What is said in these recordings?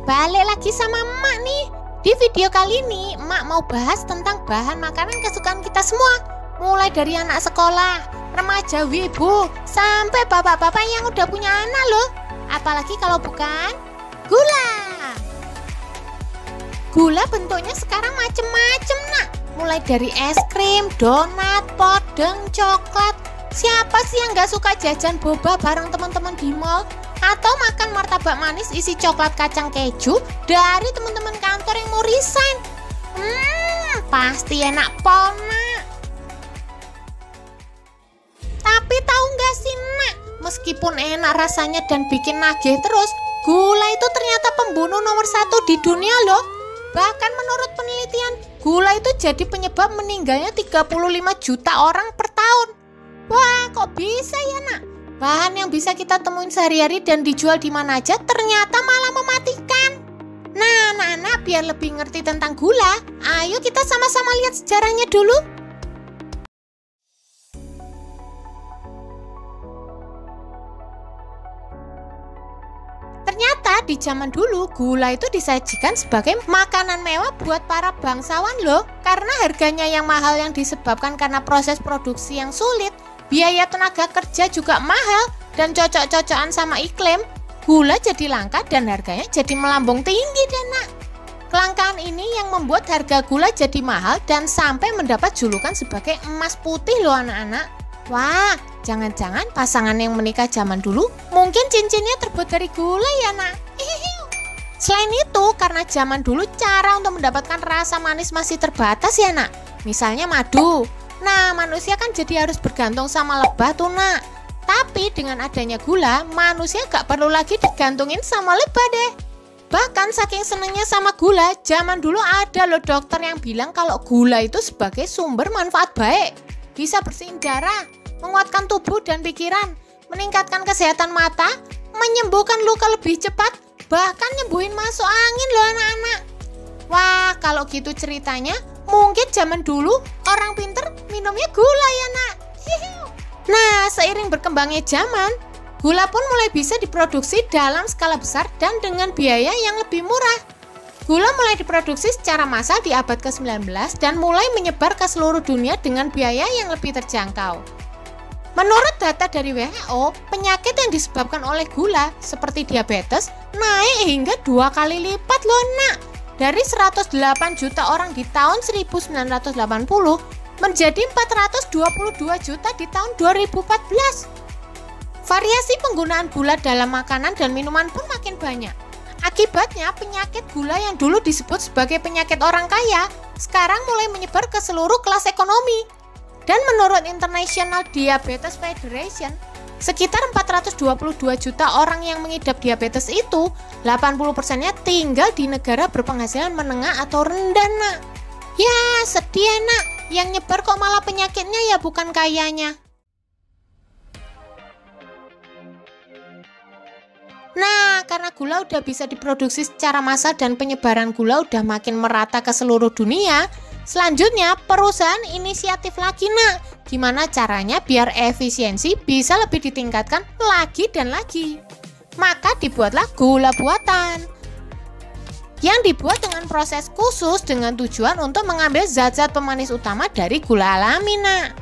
balik lagi sama emak nih. Di video kali ini emak mau bahas tentang bahan makanan kesukaan kita semua. Mulai dari anak sekolah, remaja wibu, sampai bapak-bapak yang udah punya anak loh. Apalagi kalau bukan gula. Gula bentuknya sekarang macem-macem nak. Mulai dari es krim, donat, podeng, coklat. Siapa sih yang gak suka jajan boba bareng teman-teman di mall? Atau makan martabak manis isi coklat kacang keju dari teman-teman kantor yang mau resign? Pasti enak pol nak. Tapi tahu gak sih nak, meskipun enak rasanya dan bikin nagih terus, gula itu ternyata pembunuh nomor 1 di dunia loh. Bahkan menurut penelitian, gula itu jadi penyebab meninggalnya 35 juta orang per tahun. Wah, kok bisa ya nak? Bahan yang bisa kita temuin sehari-hari dan dijual di mana aja ternyata malah mematikan. Nah, anak-anak biar lebih ngerti tentang gula, ayo kita sama-sama lihat sejarahnya dulu. Ternyata di zaman dulu gula itu disajikan sebagai makanan mewah buat para bangsawan loh. Karena harganya yang mahal yang disebabkan karena proses produksi yang sulit, biaya tenaga kerja juga mahal, dan cocok-cocokan sama iklim, gula jadi langka dan harganya jadi melambung tinggi deh nak. Kelangkaan ini yang membuat harga gula jadi mahal dan sampai mendapat julukan sebagai emas putih loh anak-anak. Wah, jangan-jangan pasangan yang menikah zaman dulu mungkin cincinnya terbuat dari gula ya nak. Selain itu, karena zaman dulu cara untuk mendapatkan rasa manis masih terbatas ya nak. Misalnya madu. Nah, manusia kan jadi harus bergantung sama lebah tuh nak. Tapi dengan adanya gula, manusia gak perlu lagi digantungin sama lebah deh. Bahkan saking senengnya sama gula, zaman dulu ada loh dokter yang bilang kalau gula itu sebagai sumber manfaat baik. Bisa bersihin darah, menguatkan tubuh dan pikiran, meningkatkan kesehatan mata, menyembuhkan luka lebih cepat, bahkan nyembuhin masuk angin loh anak-anak. Wah, kalau gitu ceritanya, mungkin zaman dulu orang pinter minumnya gula ya nak. Nah, seiring berkembangnya zaman, gula pun mulai bisa diproduksi dalam skala besar dan dengan biaya yang lebih murah. Gula mulai diproduksi secara massal di abad ke-19 dan mulai menyebar ke seluruh dunia dengan biaya yang lebih terjangkau. Menurut data dari WHO, penyakit yang disebabkan oleh gula seperti diabetes naik hingga 2 kali lipat loh nak. Dari 108 juta orang di tahun 1980 menjadi 422 juta di tahun 2014. Variasi penggunaan gula dalam makanan dan minuman pun makin banyak. Akibatnya penyakit gula yang dulu disebut sebagai penyakit orang kaya sekarang mulai menyebar ke seluruh kelas ekonomi. Dan menurut International Diabetes Federation, sekitar 422 juta orang yang mengidap diabetes itu 80%-nya tinggal di negara berpenghasilan menengah atau rendah nak. Ya sedih nak, yang nyebar kok malah penyakitnya ya bukan kayanya. Nah, karena gula udah bisa diproduksi secara massal dan penyebaran gula udah makin merata ke seluruh dunia, selanjutnya perusahaan inisiatif lagi nak. Gimana caranya biar efisiensi bisa lebih ditingkatkan lagi dan lagi. Maka dibuatlah gula buatan yang dibuat dengan proses khusus dengan tujuan untuk mengambil zat-zat pemanis utama dari gula alami nak.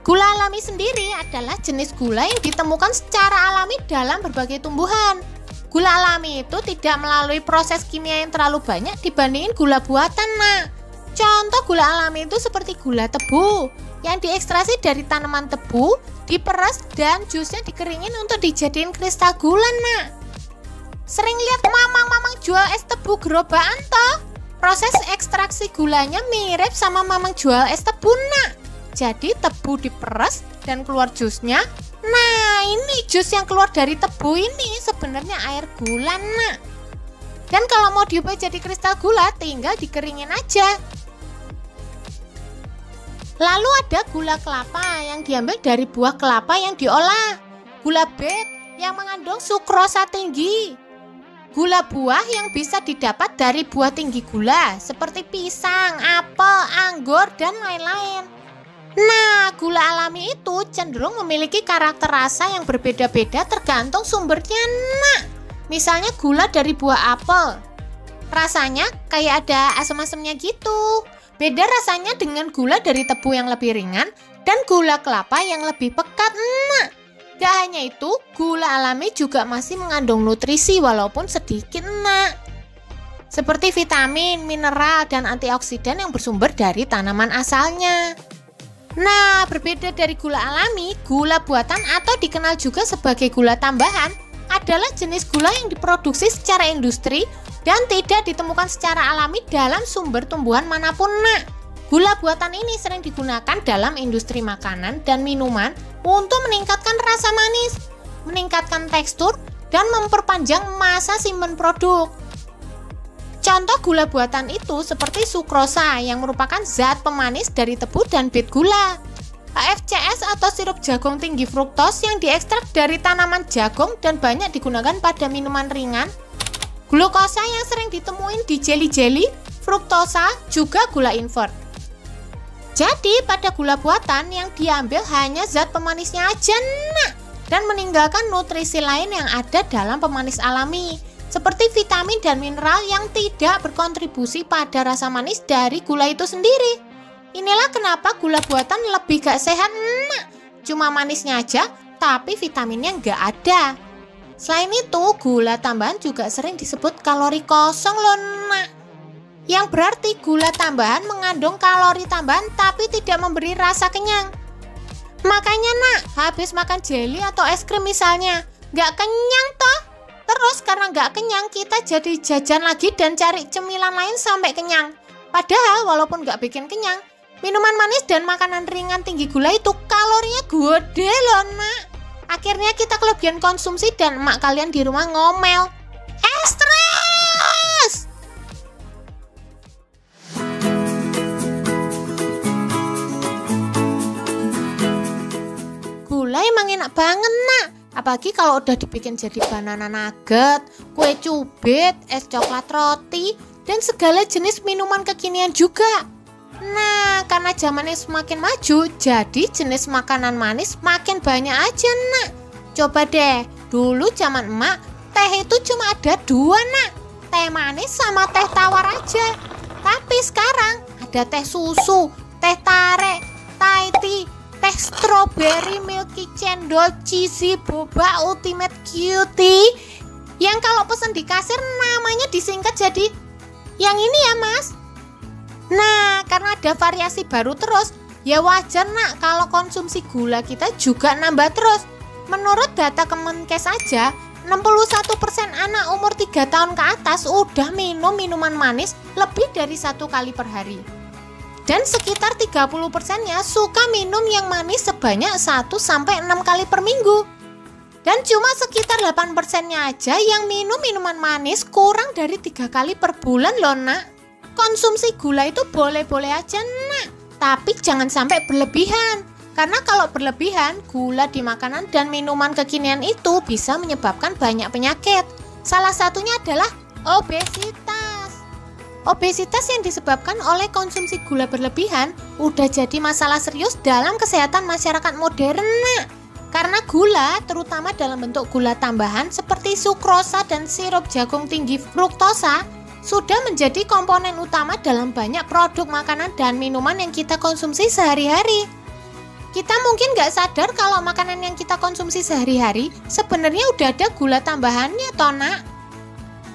Gula alami sendiri adalah jenis gula yang ditemukan secara alami dalam berbagai tumbuhan. Gula alami itu tidak melalui proses kimia yang terlalu banyak dibandingin gula buatan nak. Contoh gula alami itu seperti gula tebu yang diekstraksi dari tanaman tebu, diperes dan jusnya dikeringin untuk dijadiin kristal gula nak. Sering lihat mamang-mamang jual es tebu gerobaan toh? Proses ekstraksi gulanya mirip sama mamang jual es tebu nak. Jadi tebu diperes dan keluar jusnya. Nah, ini jus yang keluar dari tebu ini sebenarnya air gula nak. Dan kalau mau diubah jadi kristal gula tinggal dikeringin aja. Lalu ada gula kelapa yang diambil dari buah kelapa yang diolah. Gula bit yang mengandung sukrosa tinggi. Gula buah yang bisa didapat dari buah tinggi gula seperti pisang, apel, anggur, dan lain-lain. Nah, gula alami itu cenderung memiliki karakter rasa yang berbeda-beda tergantung sumbernya nak. Misalnya gula dari buah apel. Rasanya kayak ada asam-asamnya gitu. Beda rasanya dengan gula dari tebu yang lebih ringan dan gula kelapa yang lebih pekat. Gak hanya itu, gula alami juga masih mengandung nutrisi walaupun sedikit, seperti vitamin, mineral, dan antioksidan yang bersumber dari tanaman asalnya. Nah, berbeda dari gula alami, gula buatan atau dikenal juga sebagai gula tambahan adalah jenis gula yang diproduksi secara industri dan tidak ditemukan secara alami dalam sumber tumbuhan manapun. Gula buatan ini sering digunakan dalam industri makanan dan minuman untuk meningkatkan rasa manis, meningkatkan tekstur, dan memperpanjang masa simpan produk. Contoh gula buatan itu seperti sukrosa yang merupakan zat pemanis dari tebu dan bit gula. HFCS atau sirup jagung tinggi fruktos yang diekstrak dari tanaman jagung dan banyak digunakan pada minuman ringan. Glukosa yang sering ditemuin di jeli-jeli, fruktosa, juga gula invert. Jadi pada gula buatan yang diambil hanya zat pemanisnya aja, dan meninggalkan nutrisi lain yang ada dalam pemanis alami, seperti vitamin dan mineral yang tidak berkontribusi pada rasa manis dari gula itu sendiri. Inilah kenapa gula buatan lebih gak sehat, cuma manisnya aja, tapi vitaminnya gak ada. Selain itu, gula tambahan juga sering disebut kalori kosong loh, yang berarti gula tambahan mengandung kalori tambahan tapi tidak memberi rasa kenyang. Makanya habis makan jelly atau es krim misalnya, gak kenyang toh. Terus karena gak kenyang, kita jadi jajan lagi dan cari cemilan lain sampai kenyang. Padahal walaupun gak bikin kenyang, minuman manis dan makanan ringan tinggi gula itu kalorinya gede loh, Akhirnya kita kelebihan konsumsi dan emak kalian di rumah ngomel, stres! Gula emang enak banget, apalagi kalau udah dibikin jadi banana nugget, kue cubit, es coklat roti, dan segala jenis minuman kekinian juga. Nah, karena zamannya semakin maju, jadi jenis makanan manis makin banyak aja, Coba deh, dulu zaman emak, teh itu cuma ada 2, teh manis sama teh tawar aja. Tapi sekarang ada teh susu, teh tarik, Thai tea, teh strawberry, milky cendol, cheesy, boba, ultimate cutie, yang kalau pesen di kasir namanya disingkat jadi yang ini ya mas. Nah, karena ada variasi baru terus, ya wajar kalau konsumsi gula kita juga nambah terus. Menurut data Kemenkes saja, 61% anak umur 3 tahun ke atas udah minum minuman manis lebih dari 1 kali per hari. Dan sekitar 30%-nya suka minum yang manis sebanyak 1-6 kali per minggu. Dan cuma sekitar 8%-nya aja yang minum minuman manis kurang dari 3 kali per bulan loh, Konsumsi gula itu boleh-boleh aja, tapi jangan sampai berlebihan. Karena kalau berlebihan, gula di makanan dan minuman kekinian itu bisa menyebabkan banyak penyakit. Salah satunya adalah obesitas. Obesitas yang disebabkan oleh konsumsi gula berlebihan udah jadi masalah serius dalam kesehatan masyarakat modern, Karena gula, terutama dalam bentuk gula tambahan seperti sukrosa dan sirup jagung tinggi fruktosa, sudah menjadi komponen utama dalam banyak produk makanan dan minuman yang kita konsumsi sehari-hari. Kita mungkin nggak sadar kalau makanan yang kita konsumsi sehari-hari sebenarnya udah ada gula tambahannya toh,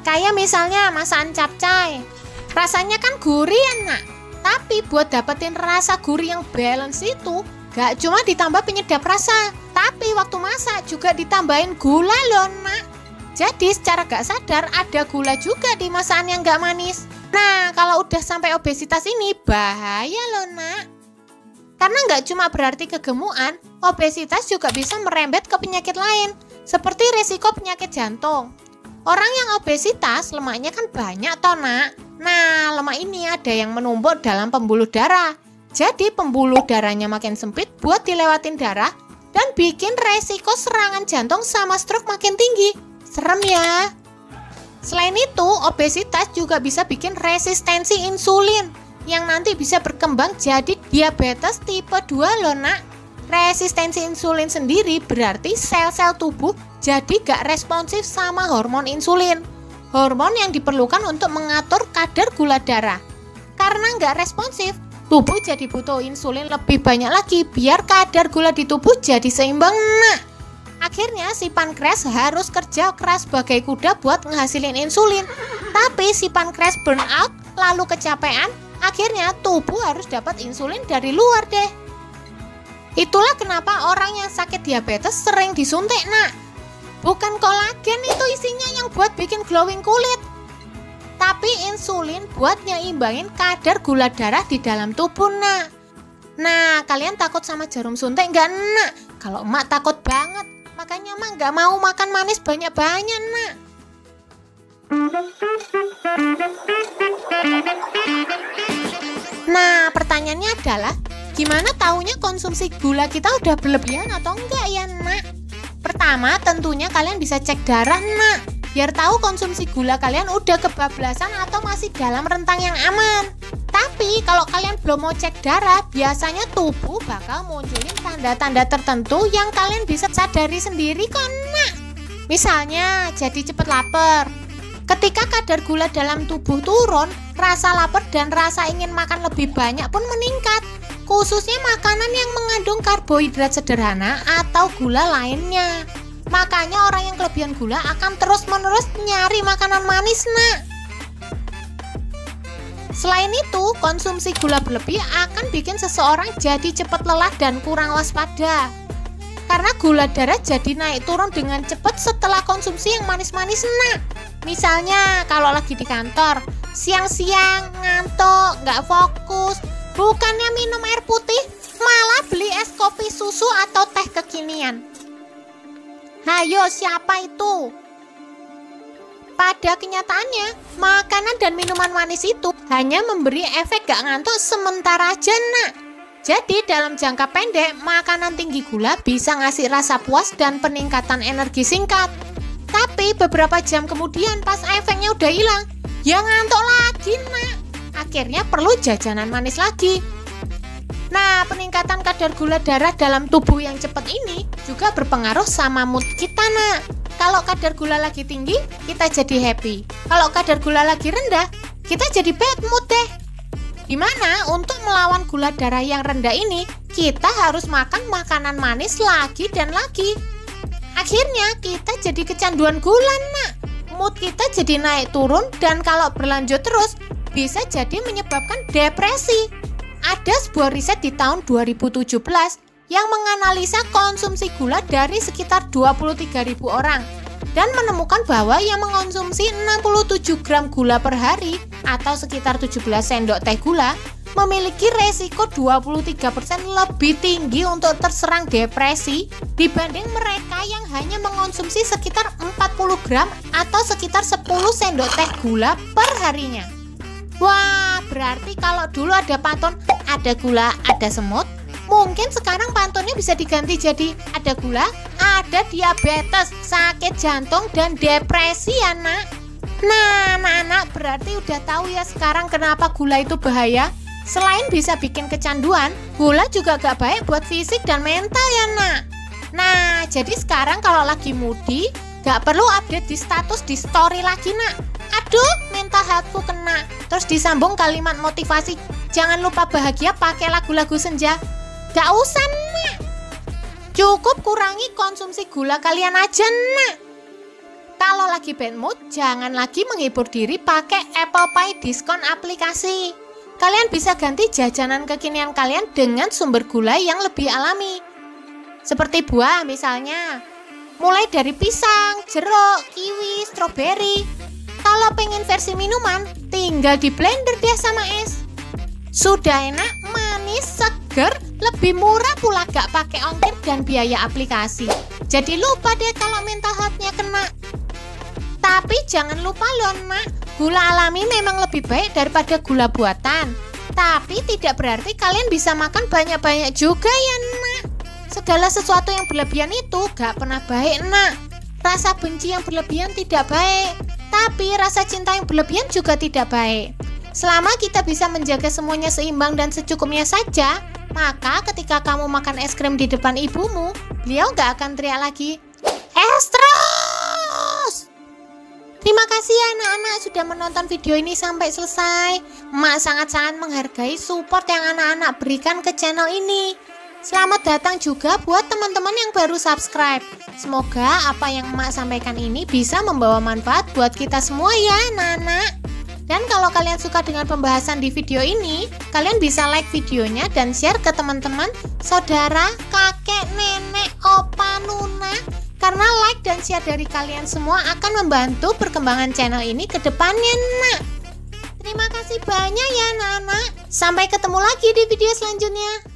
Kayak misalnya masakan capcay. Rasanya kan gurih ya, Tapi buat dapetin rasa gurih yang balance itu, nggak cuma ditambah penyedap rasa, tapi waktu masak juga ditambahin gula loh, Jadi secara gak sadar ada gula juga di masakan yang gak manis. Nah, kalau udah sampai obesitas ini bahaya loh, Karena gak cuma berarti kegemukan, obesitas juga bisa merembet ke penyakit lain, seperti risiko penyakit jantung. Orang yang obesitas lemaknya kan banyak toh, Nah, lemak ini ada yang menumpuk dalam pembuluh darah. Jadi pembuluh darahnya makin sempit buat dilewatin darah dan bikin resiko serangan jantung sama stroke makin tinggi. Serem ya. Selain itu, obesitas juga bisa bikin resistensi insulin yang nanti bisa berkembang jadi diabetes tipe 2 loh, Resistensi insulin sendiri berarti sel-sel tubuh jadi gak responsif sama hormon insulin, hormon yang diperlukan untuk mengatur kadar gula darah. Karena gak responsif, tubuh jadi butuh insulin lebih banyak lagi biar kadar gula di tubuh jadi seimbang. Nah, akhirnya si pankreas harus kerja keras sebagai kuda buat ngehasilin insulin. Tapi si pankreas burn out lalu kecapean, akhirnya tubuh harus dapat insulin dari luar deh. Itulah kenapa orang yang sakit diabetes sering disuntik, Nak. Bukan kolagen itu isinya yang buat bikin glowing kulit, tapi insulin buat nyimbangin kadar gula darah di dalam tubuh, Nak. Nah, kalian takut sama jarum suntik nggak, Nak? Kalau emak takut banget, makanya emak nggak mau makan manis banyak-banyak, Nak. Nah, pertanyaannya adalah, gimana taunya konsumsi gula kita udah berlebihan atau enggak ya, Nak? Pertama, tentunya kalian bisa cek darah, Nak, biar tahu konsumsi gula kalian udah kebablasan atau masih dalam rentang yang aman. Tapi kalau kalian belum mau cek darah, biasanya tubuh bakal munculin tanda-tanda tertentu yang kalian bisa sadari sendiri kok, Nak. Misalnya, jadi cepet lapar. Ketika kadar gula dalam tubuh turun, rasa lapar dan rasa ingin makan lebih banyak pun meningkat, khususnya makanan yang mengandung karbohidrat sederhana atau gula lainnya. Makanya orang yang kelebihan gula akan terus-menerus nyari makanan manis, Nak. Selain itu, konsumsi gula berlebih akan bikin seseorang jadi cepat lelah dan kurang waspada. Karena gula darah jadi naik turun dengan cepat setelah konsumsi yang manis-manis, Nak. Misalnya kalau lagi di kantor, siang-siang ngantuk, nggak fokus, bukannya minum air putih, malah beli es kopi susu atau teh kekinian. Hayo, siapa itu? Pada kenyataannya, makanan dan minuman manis itu hanya memberi efek gak ngantuk sementara aja, Nak. Jadi dalam jangka pendek, makanan tinggi gula bisa ngasih rasa puas dan peningkatan energi singkat. Tapi beberapa jam kemudian pas efeknya udah hilang, ya ngantuk lagi, Nak. Akhirnya perlu jajanan manis lagi. Nah, peningkatan kadar gula darah dalam tubuh yang cepat ini juga berpengaruh sama mood kita, Nak. Kalau kadar gula lagi tinggi, kita jadi happy. Kalau kadar gula lagi rendah, kita jadi bad mood deh. Dimana untuk melawan gula darah yang rendah ini, kita harus makan makanan manis lagi dan lagi. Akhirnya kita jadi kecanduan gula, Nak. Mood kita jadi naik turun dan kalau berlanjut terus bisa jadi menyebabkan depresi. Ada sebuah riset di tahun 2017 yang menganalisa konsumsi gula dari sekitar 23.000 orang dan menemukan bahwa yang mengonsumsi 67 gram gula per hari atau sekitar 17 sendok teh gula memiliki resiko 23% lebih tinggi untuk terserang depresi dibanding mereka yang hanya mengonsumsi sekitar 40 gram atau sekitar 10 sendok teh gula per harinya. Wah, berarti kalau dulu ada pantun, ada gula, ada semut, mungkin sekarang pantunnya bisa diganti jadi ada gula, ada diabetes, sakit jantung, dan depresi ya, Nak. Nah, anak-anak berarti udah tahu ya sekarang kenapa gula itu bahaya. Selain bisa bikin kecanduan, gula juga gak baik buat fisik dan mental ya, Nak. Nah, jadi sekarang kalau lagi moody, gak perlu update di status di story lagi, Nak. Aduh, mental healthku kena. Terus disambung kalimat motivasi, jangan lupa bahagia pakai lagu-lagu senja. Gak usah, Nak. Cukup kurangi konsumsi gula kalian aja, Nak. Kalau lagi bad mood, jangan lagi menghibur diri pakai Apple Pay diskon aplikasi. Kalian bisa ganti jajanan kekinian kalian dengan sumber gula yang lebih alami. Seperti buah misalnya, mulai dari pisang, jeruk, kiwi, stroberi. Kalau pengen versi minuman, tinggal di blender deh sama es. Sudah enak, manis, seger, lebih murah pula gak pakai ongkir dan biaya aplikasi. Jadi lupa deh kalau mental health-nya kena. Tapi jangan lupa loh, Nak. Gula alami memang lebih baik daripada gula buatan. Tapi tidak berarti kalian bisa makan banyak-banyak juga ya, Nak. Segala sesuatu yang berlebihan itu gak pernah baik, Nak. Rasa benci yang berlebihan tidak baik. Tapi rasa cinta yang berlebihan juga tidak baik. Selama kita bisa menjaga semuanya seimbang dan secukupnya saja, maka ketika kamu makan es krim di depan ibumu, beliau gak akan teriak lagi, es terus. Terima kasih ya anak-anak sudah menonton video ini sampai selesai. Emak sangat-sangat menghargai support yang anak-anak berikan ke channel ini. Selamat datang juga buat teman-teman yang baru subscribe. Semoga apa yang emak sampaikan ini bisa membawa manfaat buat kita semua ya anak-anak. Dan kalau kalian suka dengan pembahasan di video ini, kalian bisa like videonya dan share ke teman-teman, saudara, kakek, nenek, opa, nuna. Karena like dan share dari kalian semua akan membantu perkembangan channel ini ke depannya, nak. Terima kasih banyak ya, anak-anak. Sampai ketemu lagi di video selanjutnya.